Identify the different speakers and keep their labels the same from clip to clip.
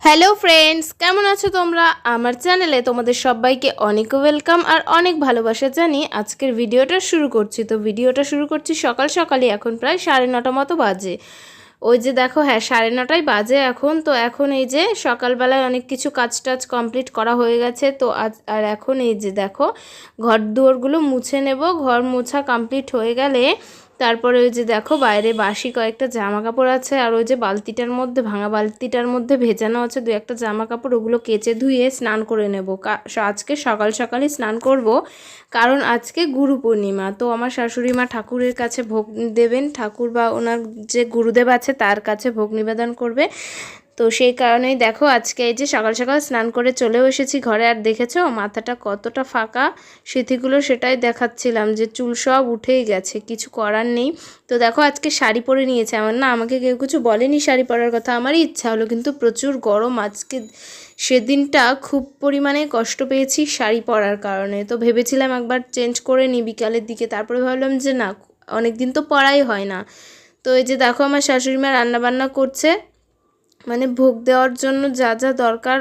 Speaker 1: Hello friends, কেমন আছো তোমরা? আমার চ্যানেলে তোমাদের সবাইকে অনেক ওয়েলকাম আর অনেক ভালোবাসা জানিয়ে আজকের ভিডিওটা শুরু করছি। তো ভিডিওটা শুরু করছি সকাল সকালই, এখন প্রায় 9:30 মতো বাজে। ওই যে দেখো, হ্যাঁ 9:30 বাজে এখন। তো এখন এই যে সকালবেলায় অনেক কিছু কাজ টাজ কমপ্লিট করা হয়ে গেছে। তো আর এখন এই যে দেখো, ঘর দুয়ারগুলো মুছে নেব। ঘর মোছা কমপ্লিট হয়ে গেলে তারপরে ওই যে দেখো, বাইরে বাসি কয়েকটা জামা কাপড় আছে, আর ওই যে বালতিটার মধ্যে, ভাঙা বালতিটার মধ্যে ভেজানো আছে দু একটা জামা কাপড়, ওগুলো কেচে ধুয়ে স্নান করে নেব। আজকে সকাল সকালই স্নান করব, কারণ আজকে গুরু পূর্ণিমা। তো আমার শাশুড়ি মা ঠাকুরের কাছে ভোগ দেবেন, ঠাকুর বা ওনার যে গুরুদেব আছে তার কাছে ভোগ নিবেদন করবে। তো সেই কারণেই দেখো আজকে এই যে সকাল সকাল স্নান করে চলেও এসেছি ঘরে। আর দেখেছো মাথাটা কতটা ফাঁকা, সিথিগুলো সেটাই দেখাচ্ছিলাম যে চুল সব উঠেই গেছে, কিছু করার নেই। তো দেখো আজকে শাড়ি পরে নিয়েছে। আমার না, আমাকে কেউ কিছু বলেনি শাড়ি পরার কথা, আমারই ইচ্ছা হলো, কিন্তু প্রচুর গরম আজকে। সেদিনটা খুব পরিমাণে কষ্ট পেয়েছি শাড়ি পরার কারণে। তো ভেবেছিলাম একবার চেঞ্জ করে নিই বিকালের দিকে, তারপরে ভাবলাম যে না, অনেক দিন তো পরাই হয় না। তো এই যে দেখো আমার শাশুড়ি মা রান্নাবান্না করছে, মানে ভোগ দেওয়ার জন্য যা যা দরকার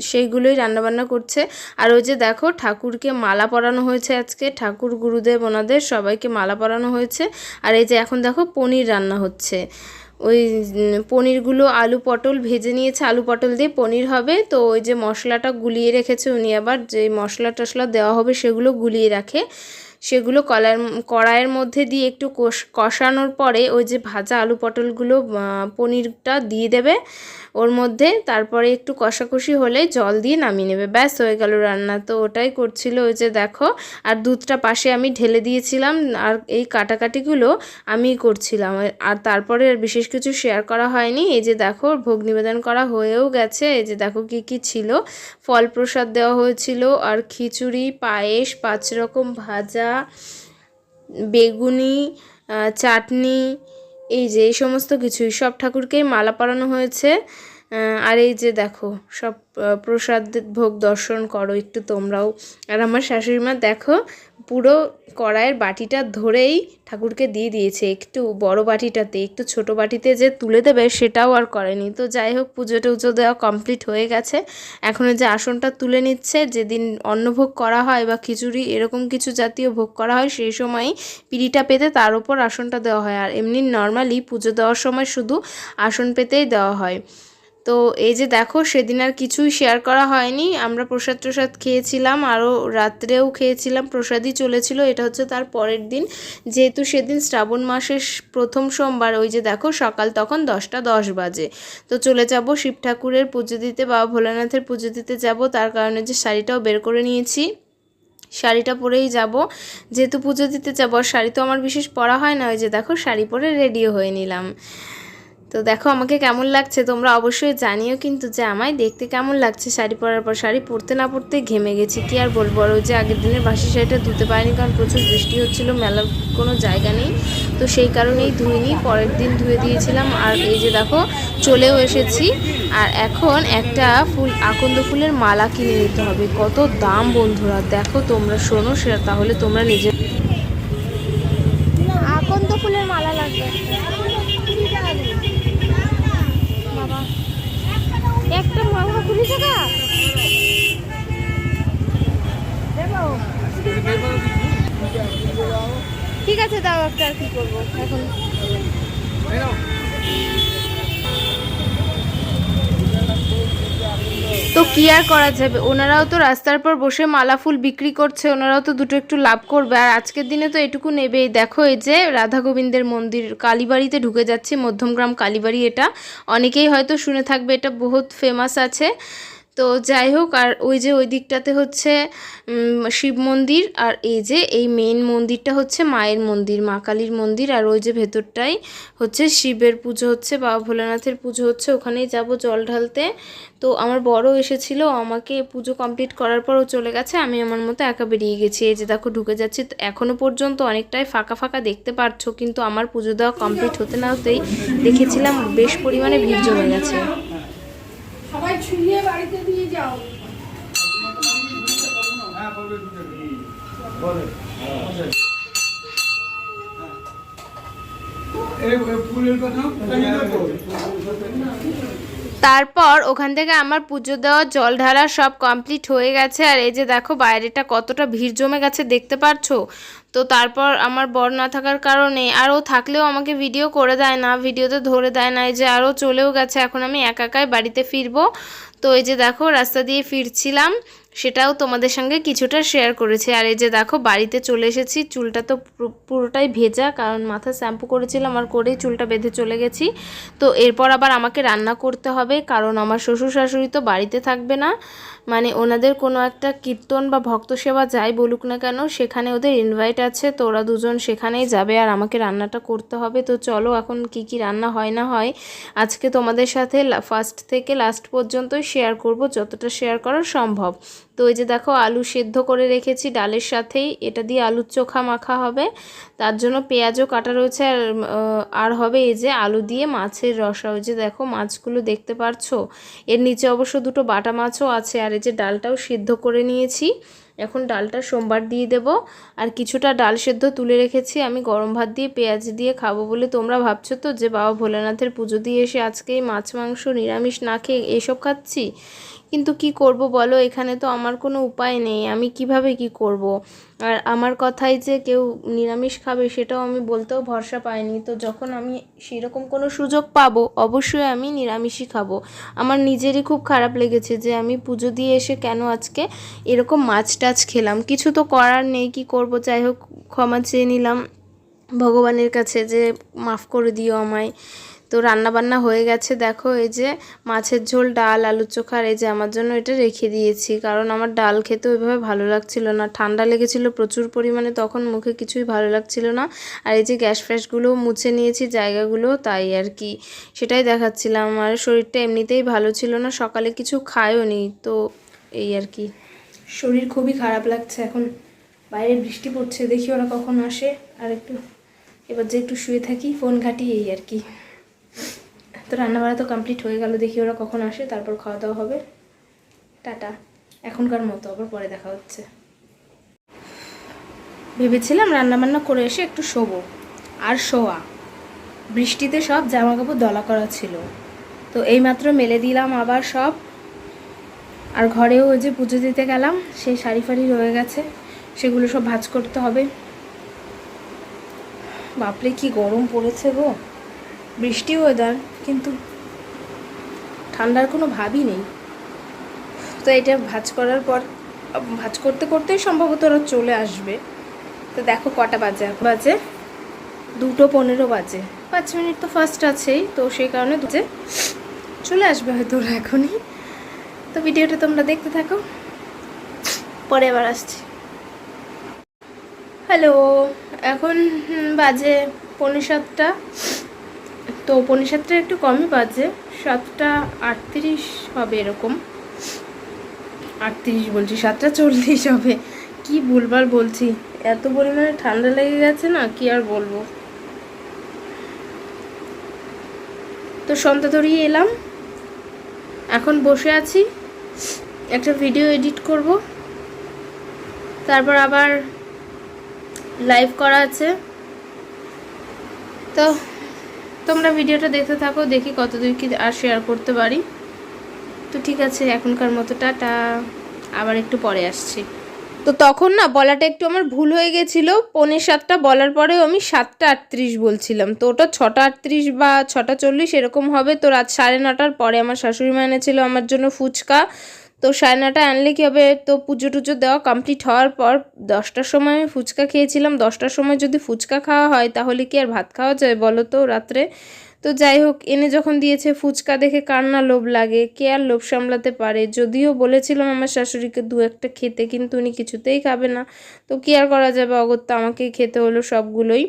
Speaker 1: সেইগুলোই রান্নাবান্না করছে। আর ওই যে দেখো, ঠাকুরকে মালা পরানো হয়েছে আজকে, ঠাকুর গুরুদেব ওনাদের সবাইকে মালা পরানো হয়েছে। আর এই যে এখন দেখো পনির রান্না হচ্ছে। ওই পনিরগুলো আলু পটল ভেজে নিয়েছে, আলু পটল দিয়ে পনির হবে। তো ওই যে মশলাটা গুলিয়ে রেখেছে উনি, আবার যে মশলা টশলা দেওয়া হবে সেগুলো গুলিয়ে রাখে। সেগুলো কড়াইয়ের মধ্যে দিয়ে একটু কষানোর পরে ওই যে ভাজা আলু পটলগুলো, পনিরটা দিয়ে দেবে ওর মধ্যে। তারপরে একটু কষাকষি হলে জল দিয়ে নামিয়ে নেবে, ব্যাস হয়ে গেল রান্না। তো ওটাই করছিল ওই যে দেখো। আর দুধটা পাশে আমি ঢেলে দিয়েছিলাম, আর এই কাটাকাটিগুলো আমিই করছিলাম। আর তারপরে আর বিশেষ কিছু শেয়ার করা হয়নি। এই যে দেখো ভোগ নিবেদন করা হয়েও গেছে। এই যে দেখো কি কি ছিল, ফল প্রসাদ দেওয়া হয়েছিল, আর খিচুড়ি, পায়েস, 5 রকম ভাজা, বেগুনি, চাটনি, এই যে এই সমস্ত কিছুই, সব ঠাকুরকেই মালা পরানো হয়েছে। আর এই যে দেখো সব প্রসাদ ভোগ দর্শন করো একটু তোমরাও। আর আমার শাশুড়ি মা দেখো পুরো কড়াইয়ের বাটিটা ধরেই ঠাকুরকে দিয়ে দিয়েছে, একটু বড় বাটিটাতে, একটু ছোট বাটিতে যে তুলে দেবে সেটাও আর করেনি। তো যাই হোক, পুজো টুজো দেওয়া কমপ্লিট হয়ে গেছে। এখন যে আসনটা তুলে নিচ্ছে, যেদিন অন্নভোগ করা হয় বা খিচুড়ি এরকম কিছু জাতীয় ভোগ করা হয় সেই সময়ই পিঁড়িটা পেতে তার উপর আসনটা দেওয়া হয়। আর এমনি নর্মালি পুজো দেওয়ার সময় শুধু আসন পেতেই দেওয়া হয়। তো এই যে দেখো, সেদিন আর কিছুই শেয়ার করা হয়নি। আমরা প্রসাদ টসাদ খেয়েছিলাম, আরও রাত্রেও খেয়েছিলাম, প্রসাদই চলেছিল। এটা হচ্ছে তার পরের দিন, যেহেতু সেদিন শ্রাবণ মাসের প্রথম সোমবার। ওই যে দেখো সকাল তখন 10:10 বাজে। তো চলে যাব শিব ঠাকুরের পুজো দিতে, বাবা ভোলানাথের পুজো দিতে যাব। তার কারণে যে শাড়িটাও বের করে নিয়েছি, শাড়িটা পরেই যাব, যেহেতু পুজো দিতে যাবো। আর শাড়ি তো আমার বিশেষ পরা হয় না। ওই যে দেখো শাড়ি পরে রেডিও হয়ে নিলাম। তো দেখো আমাকে কেমন লাগছে তোমরা অবশ্যই জানিও কিন্তু, যে আমায় দেখতে কেমন লাগছে শাড়ি পরার পর। শাড়ি পরতে না পরতে ঘেমে গেছি, কি আর বলবো। আর ওই যে আগের দিনের বাসি শাড়িটা ধুতে পারিনি, কারণ প্রচুর বৃষ্টি হচ্ছিলো, মেলার কোনো জায়গা নেই। তো সেই কারণেই ধুইনি, পরের দিন ধুয়ে দিয়েছিলাম। আর এই যে দেখো চলেও এসেছি। আর এখন একটা আকন্দ ফুলের মালা কিনে নিতে হবে। কত দাম বন্ধুরা, দেখো তোমরা শোনো সেটা, তাহলে তোমরা নিজে।
Speaker 2: আকন্দ ফুলের মালা লাগবে বাবা, একটা মালা 20 টাকা। ঠিক আছে দাও একটা, আর কি করবো এখন।
Speaker 1: তো কি আর করা যাবে, ওনারাও তো রাস্তার পর বসে মালা ফুল বিক্রি করছে, ওনারাও তো দুটো একটু লাভ করবে। আর আজকের দিনে তো এটুকু নেবেই। দেখো এই যে রাধা গোবিন্দের মন্দির, কালীবাড়িতে ঢুকে যাচ্ছি, মধ্যমগ্রাম কালীবাড়ি। এটা অনেকেই হয়তো শুনে থাকবে, এটা বহুত ফেমাস আছে। তো যাই হোক, আর ওই যে ওই দিকটাতে হচ্ছে শিব মন্দির, আর এই যে এই মেন মন্দিরটা হচ্ছে মায়ের মন্দির, মা কালীর মন্দির। আর ওই যে ভেতরটাই হচ্ছে শিবের পুজো হচ্ছে, বাবা ভোলানাথের পুজো হচ্ছে, ওখানেই যাব জল ঢালতে। তো আমার বড় এসেছিল, আমাকে পুজো কমপ্লিট করার পর ও চলে গেছে, আমি আমার মতো একা বেরিয়ে গেছি। এই যে দেখো ঢুকে যাচ্ছি। তো এখনও পর্যন্ত অনেকটাই ফাঁকা ফাঁকা দেখতে পাচ্ছ, কিন্তু আমার পুজো দেওয়া কমপ্লিট হতে না হতেই দেখেছিলাম বেশ পরিমাণে ভিড় জমে গেছে।
Speaker 3: সবাই ছুঁয়ে বাড়িতে দিয়ে যাও। এই ফুলের কথা
Speaker 1: তারপর ওখান থেকে আমার পুজো দেওয়া জল ঢালা সব কমপ্লিট হয়ে গেছে। আর এই যে দেখো বাইরেটা কতটা ভিড় জমে গেছে দেখতে পারছো। তো তারপর আমার বর না থাকার কারণে, আর ও থাকলেও আমাকে ভিডিও করে দেয় না, ভিডিওতে ধরে দেয় না। এই যে আরও চলেও গেছে, এখন আমি একা একাই বাড়িতে ফিরবো। তো এই যে দেখো রাস্তা দিয়ে ফিরছিলাম, সেটাও তোমাদের সঙ্গে কিছুটা শেয়ার করেছি। আর এই যে দেখো বাড়িতে চলে এসেছি, চুলটা তো পুরোটাই ভেজা, কারণ মাথা শ্যাম্পু করেছিলাম আর করেই চুলটা বেঁধে চলে গেছি। তো এরপর আবার আমাকে রান্না করতে হবে, কারণ আমার শ্বশুর শাশুড়ি তো বাড়িতে থাকবে না, মানে ওনাদের কোনো একটা কীর্তন বা ভক্ত সেবা যাই বলুক না কেন, সেখানে ওদের ইনভাইট আছে। তো ওরা দুজন সেখানেই যাবে আর আমাকে রান্নাটা করতে হবে। তো চলো এখন কি কি রান্না হয় না হয় আজকে তোমাদের সাথে ফার্স্ট থেকে লাস্ট পর্যন্তই শেয়ার করব, যতটা শেয়ার করা সম্ভব। তো এই যে দেখো আলু সেদ্ধ করে রেখেছি ডালের সাথেই, এটা দিয়ে আলুর চোখা মাখা হবে, তার জন্য পেঁয়াজও কাটা রয়েছে। আর হবে এই যে আলু দিয়ে মাছের রসা। ওই যে দেখো মাছগুলো দেখতে পারছো, এর নিচে অবশ্য দুটো বাটা মাছও আছে। আর এই যে ডালটাও সিদ্ধ করে নিয়েছি, এখন ডালটা সোমবার দিয়ে দেব। আর কিছুটা ডাল সেদ্ধ তুলে রেখেছি আমি গরম ভাত দিয়ে পেঁয়াজ দিয়ে খাবো বলে। তোমরা ভাবছো তো যে বাবা ভোলেনাথের পুজো দিয়ে এসে আজকেই মাছ মাংস নিরামিষ না খেয়ে এসব খাচ্ছি, কিন্তু কি করব বলো, এখানে তো আমার কোনো উপায় নেই, আমি কিভাবে কি করব। আর আমার কথাই যে কেউ নিরামিষ খাবে সেটাও আমি বলতেও ভরসা পাইনি। তো যখন আমি সেরকম কোনো সুযোগ পাবো অবশ্যই আমি নিরামিষই খাবো। আমার নিজেরই খুব খারাপ লেগেছে যে আমি পুজো দিয়ে এসে কেন আজকে এরকম মাছ টাছ খেলাম। কিছু তো করার নেই, কি করব, যাই হোক ক্ষমা চেয়ে নিলাম ভগবানের কাছে যে মাফ করে দিও আমায়। তো রান্নাবান্না হয়ে গেছে, দেখো এই যে মাছের ঝোল, ডাল, আলু চোখা। আর এই যে আমার জন্য এটা রেখে দিয়েছি, কারণ আমার ডাল খেতে ওইভাবে ভালো লাগছিল না, ঠান্ডা লেগেছিল প্রচুর পরিমাণে, তখন মুখে কিছুই ভালো লাগছিল না। আর এই যে গ্যাস ফ্যাসগুলোও মুছে নিয়েছি জায়গাগুলো, তাই আর কি সেটাই দেখাচ্ছিলাম। আর শরীরটা এমনিতেই ভালো ছিল না, সকালে কিছু খায়ও নি, তো এই আর কি শরীর খুবই খারাপ লাগছে। এখন বাইরে বৃষ্টি পড়ছে, দেখি ওরা কখন আসে। আর একটু এবার যে একটু শুয়ে থাকি, ফোন ঘাঁটি, এই আর কি। তো রান্নাবাড়া তো কমপ্লিট হয়ে গেল, দেখি ওরা কখন আসে, তারপর খাওয়া দাওয়া হবে। টাটা, এখনকার মতো, আবার পরে দেখা হচ্ছে। ভেবেছিলাম রান্নাবান্না করে এসে একটু শোবো, আর শোয়া, বৃষ্টিতে সব জামা কাপড় দলা করা ছিল, তো এইমাত্র মেলে দিলাম আবার সব। আর ঘরেও ওই যে পুজো দিতে গেলাম, সেই শাড়ি ফাড়ি রয়ে গেছে, সেগুলো সব ভাঁজ করতে হবে। বাপরে কি গরম পড়েছে গো, বৃষ্টি ওয়েদার কিন্তু ঠান্ডার কোনো ভাবই নেই। তো এটা ভাঁজ করার পর, ভাঁজ করতে করতেই সম্ভবত ওরা চলে আসবে। তো দেখো কটা বাজে, বাজে 2:15 বাজে, 5 মিনিট তো ফার্স্ট আছেই, তো সেই কারণে চলে আসবে হয়তো ওরা এখনই। তো ভিডিওটা তোমরা দেখতে থাকো, পরে আবার আসছি। হ্যালো, এখন বাজে 6:45, তো 6:45 একটু কমই বাজে, 7:38 হবে এরকম। 38 বলছি, 7:40 হবে, কি ভুলভাল বলছি, এত পরিমাণে ঠান্ডা লেগে গেছে না, কি আর বলবো। তো সন্ধ্যা ধরিয়ে এলাম, এখন বসে আছি, একটা ভিডিও এডিট করব, তারপর আবার লাইভ করা আছে। তো তোমরা ভিডিওটা দেখতে থাকো, দেখি কতদূর কি আর শেয়ার করতে পারি। তো ঠিক আছে, এখনকার মতো টাটা, আবার একটু পরে আসছি। তো তখন না বলাটা একটু আমার ভুল হয়ে গেছিলো, 6:45 বলার পরেও আমি 7:38 বলছিলাম, তো ওটা 6:38 বা 6:40 এরকম হবে। তো রাত 9:30 পরে আমার শাশুড়ি মা এনেছিল আমার জন্য ফুচকা, তো 9:30 আনলে কী হবে, তো পুজো টুজো দেওয়া কমপ্লিট হওয়ার পর 10টার সময় আমি ফুচকা খেয়েছিলাম। 10টার সময় যদি ফুচকা খাওয়া হয় তাহলে কি আর ভাত খাওয়া যায় বলো তো রাত্রে। তো যাই হোক, এনে যখন দিয়েছে, ফুচকা দেখে কার না লোভ লাগে, কে আর লোভ সামলাতে পারে। যদিও বলেছিলাম আমার শাশুড়িকে 2-1টা খেতে, কিন্তু উনি কিছুতেই খাবে না, তো কি আর করা যাবে, অগত্যা আমাকেই খেতে হলো সবগুলোই।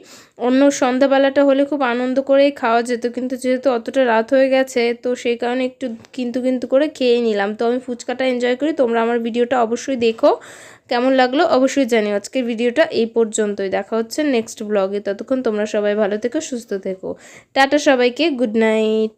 Speaker 1: অন্য সন্ধ্যাবেলাটা হলে খুব আনন্দ করেই খাওয়া যেত, কিন্তু যেহেতু অতটা রাত হয়ে গেছে, তো সেই কারণে একটু কিন্তু করে খেয়ে নিলাম। তো আমি ফুচকাটা এনজয় করি, তোমরা আমার ভিডিওটা অবশ্যই দেখো, কেমন লাগলো অবশ্যই জানিও। আজকের ভিডিওটা এই পর্যন্তই, দেখা হচ্ছে নেক্সট ব্লগে, ততক্ষণ তোমরা সবাই ভালো থেকো, সুস্থ থেকো, টাটা সবাইকে, গুড নাইট।